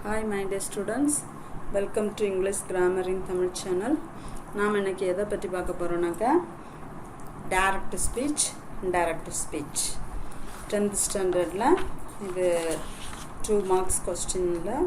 Hi my dear students, welcome to English Grammar in Tamil channel. நாம் இன்னைக்கு எதை பற்றி பார்க்க போகிறோம்னாக்கா direct speech, indirect speech. 10th standardல இது 2 marks questionல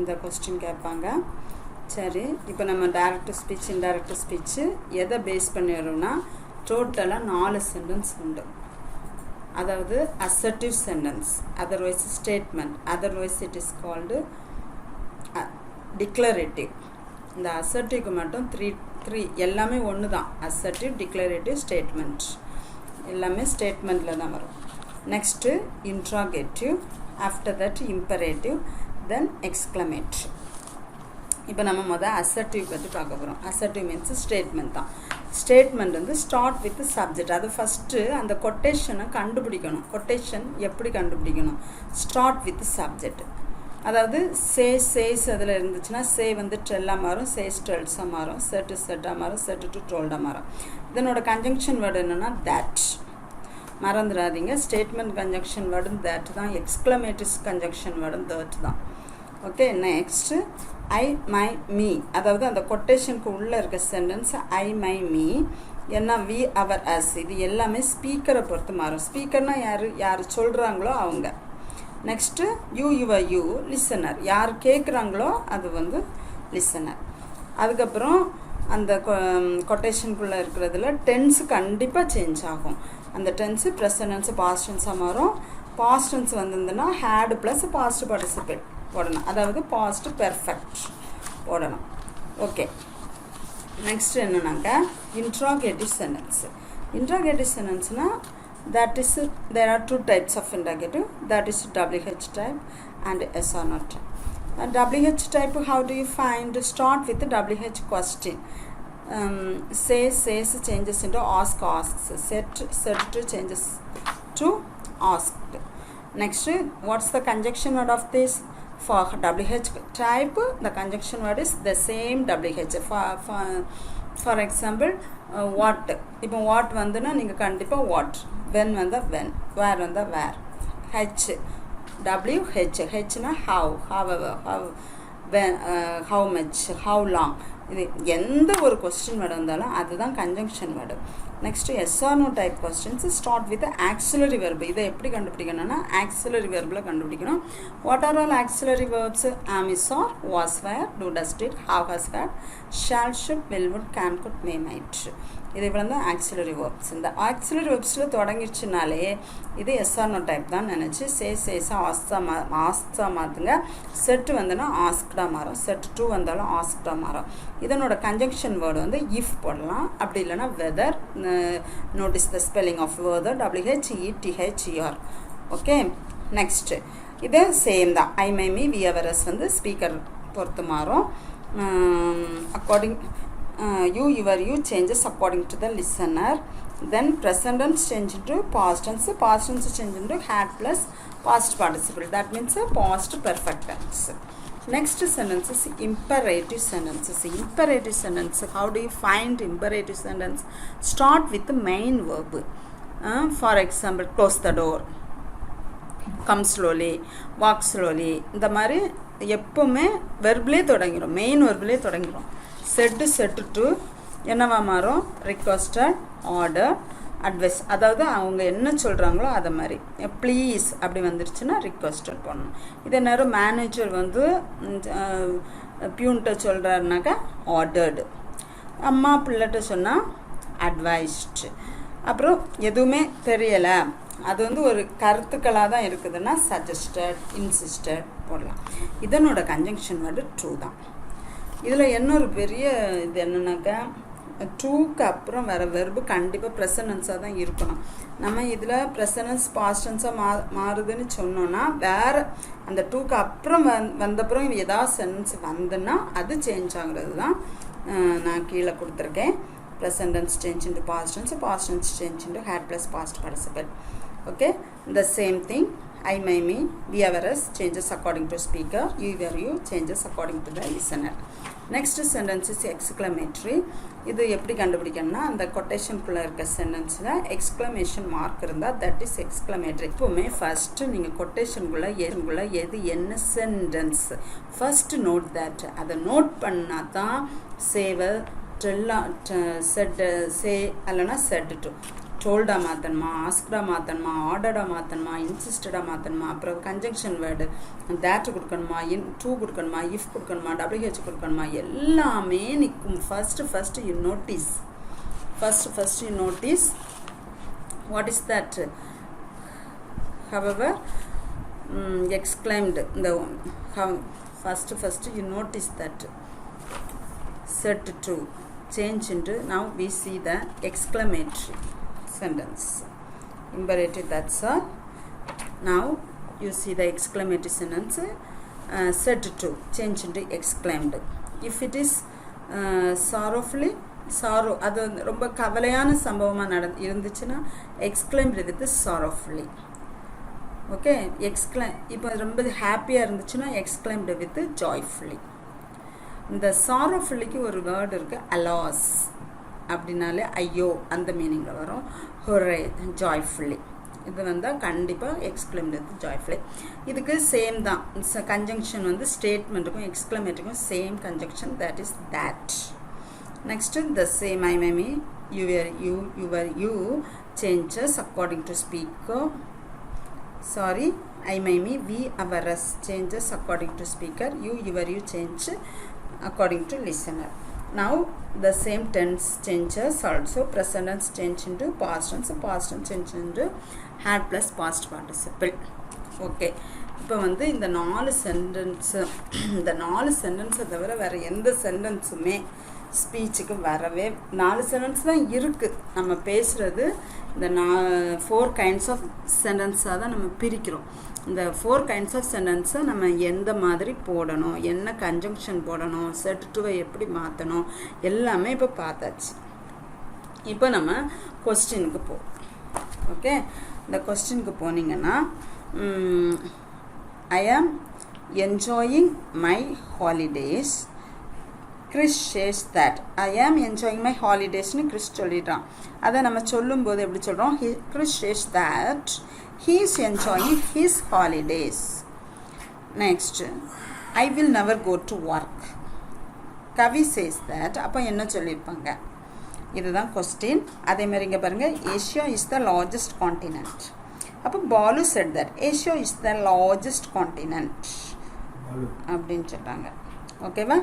இந்த question கேட்பாங்க. சரி, இப்போ நம்ம direct speech, indirect speech எதை பேஸ் பண்ணி வரோம்னா டோட்டலாக 4 சென்டென்ஸ் உண்டு. அதாவது assertive sentence, otherwise statement, otherwise it is called declarative. இந்த assertive மட்டும் 3 எல்லாமே ஒன்று தான். assertive, declarative, statement எல்லாமே ஸ்டேட்மெண்ட்டில் தான் வரும். Next interrogative, after that imperative, then exclamative. இப்போ நம்ம முதல் assertive பற்றி பார்க்க போகிறோம். assertive means ஸ்டேட்மெண்ட் தான். ஸ்டேட்மெண்ட் வந்து ஸ்டார்ட் வித் சப்ஜெக்ட். அது ஃபஸ்ட்டு அந்த கொட்டேஷனை கண்டுபிடிக்கணும். கொட்டேஷன் எப்படி கண்டுபிடிக்கணும்? Start with subject. அதாவது சேஸ் அதில் இருந்துச்சுன்னா சே வந்து ட்ரெல்லாக மாறும், சேஸ் ட்ரெல்ஸாக மாறும், செட்டாக மாறும், செட்டு டோல்டாக மாறும். இதனோட கன்ஜங்ஷன் வேர்டு என்னென்னா தட். மறந்துடாதீங்க, ஸ்டேட்மெண்ட் கன்ஜங்ஷன் வேர்டும் தட் தான், எக்ஸ்க்ளமேட்டிவ் கன்ஜங்ஷன் வேர்டும் தட் தான். Okay, next I my me, அதாவது அந்த கொட்டேஷனுக்கு உள்ளே இருக்க சென்டென்ஸ் ஐ மை மீ, என்ன வி அவர் அஸ், இது எல்லாமே ஸ்பீக்கரை பொறுத்து மாறும். ஸ்பீக்கர்னால் யார் சொல்கிறாங்களோ அவங்க. Next you your you listener, யார் கேட்குறாங்களோ அது வந்து லிசனர். அதுக்கப்புறம் அந்த கொட்டேஷனுக்குள்ளே இருக்கிறதுல டென்ஸு கண்டிப்பாக சேஞ்ச் ஆகும். அந்த டென்ஸு ப்ரெசன்ட் டென்ஸு பாஸ்ட் டென்ஸாக மாறும். பாஸ்ட் டென்ஸ் வந்திருந்ததுன்னா ஹேடு ப்ளஸ் பாஸ்ட் பார்ட்டிசிபேட் போடணும், அதாவது பாஸ்ட் பெர்ஃபெக்ட் போடணும். ஓகே, நெக்ஸ்ட் என்னன்னாக்கா இன்ட்ராகேட்டிவ் சென்டென்ஸ். இன்ட்ராகேட்டிவ் சென்டென்ஸ்னால் that is there are 2 types of interrogative, that is WH type and yes or no type. WH type, how do you find? Start with the WH question. Says changes into asks, set to changes to asked. Next, what's the conjunction word of this? For WH type, the conjunction word is the same WH. For example, what. இப்போ what வந்துன்னா நீங்கள் கண்டிப்பாக what. When வந்தால் when, where வந்தால் where. H WH, ஹெச்னா how, how much, how long. இது எந்த ஒரு கொஸ்டின் வேர்டு வந்தாலும் அதுதான் conjunction word. Next yes or no type questions start with auxiliary verb. இதை எப்படி கண்டுபிடிக்கணும்னா ஆக்சிலரி வெர்பில் கண்டுபிடிக்கணும். What are all auxiliary verbs? Am, is, are, was, were, do, does, did, have, has, had, shall, should, will, would, can, could, may, might. இது இவ்வளோ தான் auxiliary verbs. இந்த auxiliary வெர்ப்ஸில் தொடங்கிடுச்சுனாலே இது எஸ்ஆர்னோ டைப் தான் நினச்சி சேஸாக ஆஸ்தா மாற்றுங்க. செட்டு வந்துன்னா ஆஸ்க்டாக மாறும், செட் 2 வந்தாலும் ஆஸ்க்டாக மாறும். இதனோட கன்ஜங்ஷன் வேர்டு வந்து இஃப் போடலாம், அப்படி இல்லைனா whether. Notice the spelling of whether, WHETHER. Okay, next இது சேம் தான். I my me we our us வந்து ஸ்பீக்கர் பொறுத்து மாறும். According you your you changes according to the listener. Then present tense change into past tense change into had plus past participle, that means past perfect tense. Next sentence is imperative sentences. Imperative sentence, how do you find imperative sentence? Start with the main verb. For example, close the door, come slowly, walk slowly. இந்த மாதிரி எப்பவுமே வெர்ப்லேயே தொடங்கிடும், main வெர்ப்லேயே தொடங்கிடும். Set to என்னவா மாறும்? Requested, order, advice. அதாவது அவங்க என்ன சொல்கிறாங்களோ அதை மாதிரி. ப்ளீஸ் அப்படி வந்துருச்சுன்னா ரிக்வஸ்டட் பண்ணணும். இதே நேரம் மேனேஜர் வந்து பியூன்ட்ட சொல்கிறாருனாக்கா ஆர்டர்டு. அம்மா பிள்ளைகிட்ட சொன்னால் அட்வைஸ்டு. அப்புறம் எதுவுமே தெரியலை, அது வந்து ஒரு கருத்துக்களாக தான் இருக்குதுன்னா சஜஸ்டட், இன்சிஸ்டட் போடலாம். இதனோட கன்ஜங்ஷன் வந்து ட்ரூ தான். இதில் இன்னொரு பெரிய இது என்னன்னாக்கா ட்ரூக்கு அப்புறம் வேறு வெர்பு கண்டிப்பாக ப்ரெசன்டென்ஸாக தான் இருக்கணும். நம்ம இதில் ப்ரெசன்டென்ஸ் பாஸ்டென்ஸாக மாறுதுன்னு சொன்னோன்னா வேறு அந்த ட்ரூக்கு அப்புறம் வந்தப்புறம் ஏதாவது சென்டென்ஸ் வந்துன்னா அது சேஞ்ச் ஆகுறது தான் நான் கீழே கொடுத்துருக்கேன். Present tense change into past tense change into had plus past participate. Okay, the same thing. I my me, we our us changes according to speaker, you your you changes according to the listener. Next sentence is exclamatory. இது எப்படி கண்டுபிடிக்கணும்னா அந்த கொட்டேஷனுக்குள்ளே இருக்க சென்டென்ஸில் exclamation mark இருந்தால் that is exclamatory. இப்போவுமே first நீங்கள் கொட்டேஷனுக்குள்ளே எது என்ன சென்டென்ஸ் ஃபஸ்ட்டு நோட் தட். அதை நோட் பண்ணால் தான் சேவை செட் சே இல்லைனா செட் டு டோல்டாக மாற்றணுமா, ஆஸ்க்டாக மாற்றணுமா, ஆர்டர்டாக மாற்றணுமா, இன்சிஸ்டடாக மாற்றணுமா, அப்புறம் கன்ஜங்ஷன் வேர்டு தேட் கொடுக்கணுமா, டூ கொடுக்கணுமா, இஃப் கொடுக்கணுமா, WH கொடுக்கணுமா, எல்லாமே நிற்கும். First you notice what is that. however exclaimed the first you notice that set to change into, now we see the exclamatory sentence imperative, that's all. Now you see the exclamatory sentence set to change into exclaimed. If it is sorrowfully sorrow, அது ரொம்ப கவலையான சம்பவமாக இருந்துச்சுன்னா exclaimed with sorrowfully. Okay, இப்போ ரொம்ப ஹாப்பியாக இருந்துச்சுன்னா exclaimed with joyfully. இந்த சாரோஃபுல்லிக்கு ஒரு வேர்டு இருக்குது அலாஸ், அப்படின்னாலே ஐயோ அந்த மீனிங்கில் வரும். ஹொரே ஜாய்ஃபுல்லி, இது வந்தால் கண்டிப்பாக எக்ஸ்க்ளைம்டு வித் ஜாய்ஃபுல்லி. இதுக்கு சேம் தான், கன்ஜங்ஷன் வந்து ஸ்டேட்மெண்ட்டுக்கும் எக்ஸ்க்ளமேட்டுக்கும் same conjunction, that is that. Next the same I my me your changes according to speaker. Sorry, I may me, we, our, us changes according to speaker. You, your, you change according to listener. Now the same tense changes also. Present tense change into past tense, past tense change into had plus past participle. Okay, இப்போ வந்து இந்த 4 சென்டென்ஸை தவிர வேறு எந்த சென்டென்ஸுமே ஸ்பீச்சுக்கு வரவே 4 sentence தான் இருக்குது. நம்ம பேசுகிறது இந்த 4 kinds ஆஃப் சென்டென்ஸாக தான் நம்ம பிரிக்கிறோம். இந்த 4 kinds ஆஃப் சென்டென்ஸை நம்ம எந்த மாதிரி போடணும், என்ன கன்ஜங்ஷன் போடணும், செட் டுவை எப்படி மாற்றணும், எல்லாமே இப்போ பார்த்தாச்சு. இப்போ நம்ம கொஸ்டினுக்கு போவோம். ஓகே, இந்த கொஸ்டினுக்கு போனீங்கன்னா I am enjoying my holidays. Chris says that. I am enjoying my ஹாலிடேஸ்னு Chris சொல்லிடுறான். அதை நம்ம சொல்லும்போது எப்படி சொல்கிறோம், Chris says that he is enjoying his holidays. Next, I will never go to work. Kavi says that. அப்போ என்ன சொல்லியிருப்பாங்க, இதுதான் கொஸ்டின். அதே மாதிரி இங்கே பாருங்கள், Asia is the largest continent. அப்போ Balu said that Asia is the largest continent அப்படின்னு சொல்கிறாங்க. ஓகேவா,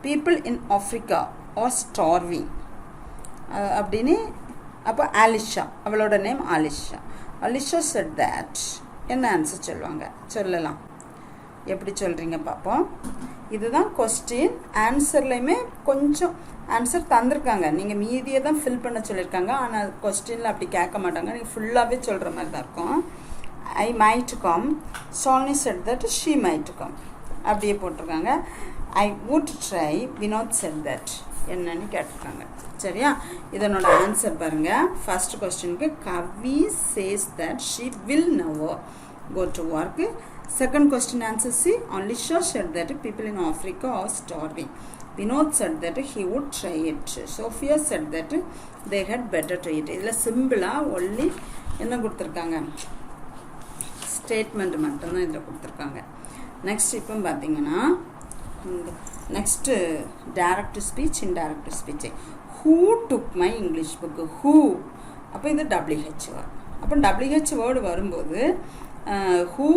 people in Africa are starving அப்படின்னு. அப்போ ஆலிஷா, அவளோட name Alisha. Alisha said that. என்ன ஆன்சர் சொல்லுவாங்க, சொல்லலாம். எப்படி சொல்கிறீங்க பார்ப்போம். இதுதான் கொஸ்டின். ஆன்சர்லையுமே கொஞ்சம் ஆன்சர் தந்திருக்காங்க, நீங்கள் மீதியை தான் ஃபில் பண்ண சொல்லியிருக்காங்க. ஆனால் கொஸ்டினில் அப்படி கேட்க மாட்டாங்க, நீங்கள் ஃபுல்லாகவே சொல்கிற மாதிரி தான் இருக்கும். I might come, Shalini said that she might come அப்படியே போட்டிருக்காங்க. I would try, Vinod said that என்னன்னு கேட்டிருக்காங்க. சரியா, இதனோட ஆன்சர் பாருங்கள். ஃபர்ஸ்ட் கொஸ்டினுக்கு Kavi says that she will never go to work. Second question answer C, Alisha said that people in Africa are starving. Vinod said that he would try it. Sophia said that they had better to eat. இதில் சிம்பிளாக only என்ன கொடுத்துருக்காங்க, statement மட்டும்தான் இதில் கொடுத்துருக்காங்க. Next இப்போ பார்த்தீங்கன்னா next direct speech, indirect speech. Who took my English book, who, அப்போ இது WH வேர்டு. அப்போ WH வேர்டு வரும்போது ஹூ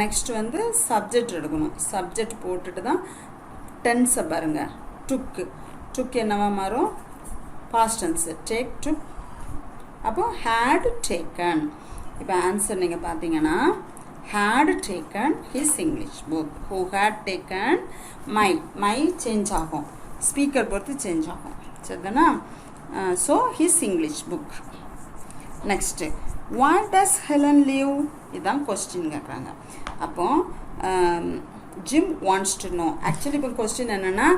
நெக்ஸ்ட் வந்து சப்ஜெக்ட் எடுக்கணும். சப்ஜெக்ட் போட்டுட்டு தான் டென்ஸை பாருங்கள். டுக் என்னவா மாறும், பாஸ்ட் டென்ஸு, டேக் டுக். அப்போ ஹேட் டேக்கன். இப்போ ஆன்சர் நீங்கள் பார்த்தீங்கன்னா had taken his English book. Who had taken my change ஆகும், ஸ்பீக்கர் பொறுத்து சேஞ்ச் ஆகும். சரிதானா? So his English book. Next, what does Helen live? இதுதான் கொஸ்டின் கேட்குறாங்க. அப்போ Jim wants to know. Actually இப்போ கொஸ்டின் என்னென்னா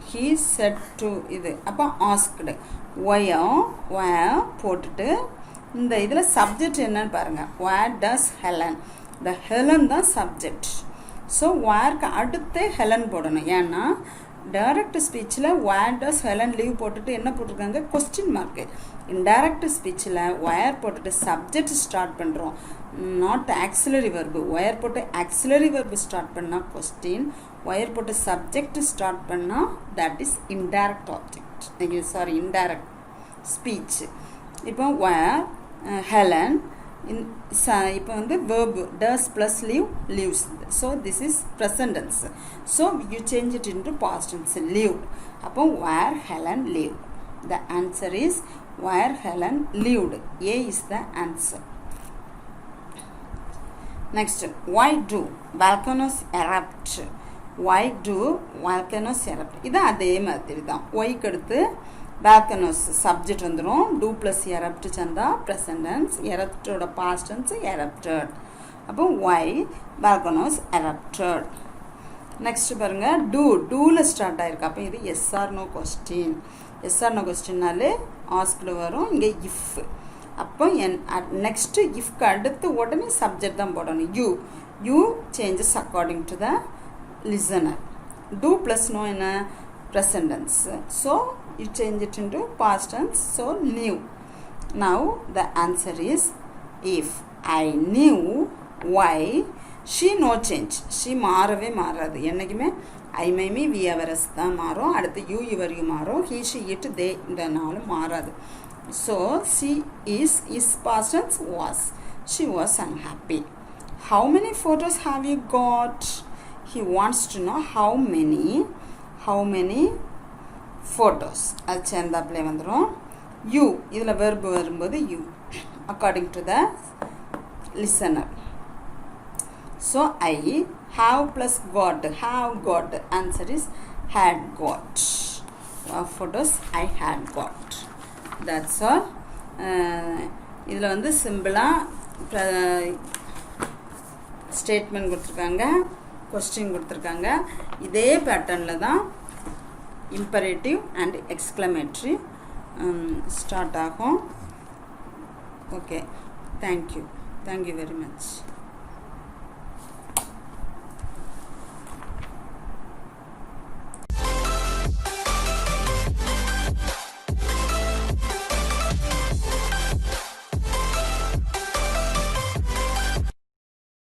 he said to இது. அப்போ ஆஸ்க்டு where போட்டுட்டு இந்த இதில் சப்ஜெக்ட் என்னன்னு பாருங்கள். where does Helen, the Helen தான் சப்ஜெக்ட். ஸோ வேர்க்கு அடுத்து ஹெலன் போடணும். ஏன்னா டைரக்ட் ஸ்பீச்சில் where does Helen live போட்டுட்டு என்ன போட்டிருக்காங்க கொஸ்டின் மார்க்கு. இன்டைரக்ட் ஸ்பீச்சில் where போட்டுட்டு சப்ஜெக்ட் ஸ்டார்ட் பண்ணுறோம், நாட் ஆக்சிலரி வெர்பு. where போட்டு ஆக்சிலரி வெர்பு ஸ்டார்ட் பண்ணால் கொஸ்டின், where போட்டு சப்ஜெக்ட் ஸ்டார்ட் பண்ணால் that is indirect object, indirect speech. இப்போ where Helen இப்போ வந்து verb does plus live lives, so this is present tense, so you change it into past tense lived. அப்போ where Helen lived, the answer is where Helen lived. A is the answer. Next, why do volcanoes erupt? Why do volcanoes erupt? இது அதே மாதிரி தான். Whyக்கு அடுத்து volcanoes subject வந்துடும், do plus erupt சேர்ந்தா present tense, eruptோட past tense erupted. அப்போ why volcanoes erupted. Next பாருங்க டூவில் ஸ்டார்ட் ஆயிருக்கு. அப்போ இது yes or no question. Yes or no கொஸ்டின்னாலே ஆஸ்கில் வரும், இங்கே இஃப். அப்போ நெக்ஸ்ட்டு இஃப்க்கு அடுத்து உடனே சப்ஜெக்ட் தான் போடணும். You changes according to the listener. To plus know என்ன present tense, so you change it into past tense, so knew. Now the answer is if I knew why she no change. she மாறவே மாறாது, என்னைக்குமே ஐ மைமி we ours தான் மாறும், அடுத்து you இவர் you மாறும், he she it they இந்த நாளும் மாறாது. so she is past tense was, she was unhappy. how many photos have you got? he wants to know how many photos. அது சேர்ந்தாப்பிலே வந்துடும். யூ இதில் வெர்பு வரும்போது you according to the listener. So I have plus got, answer is had got. photos I had got. that's all. இதில் வந்து சிம்பிளாக statement கொடுத்துருக்காங்க, question கொடுத்துருக்காங்க. இதே பேட்டர்னில் தான் imperative and exclamatory start ஆகும். okay, thank you very much.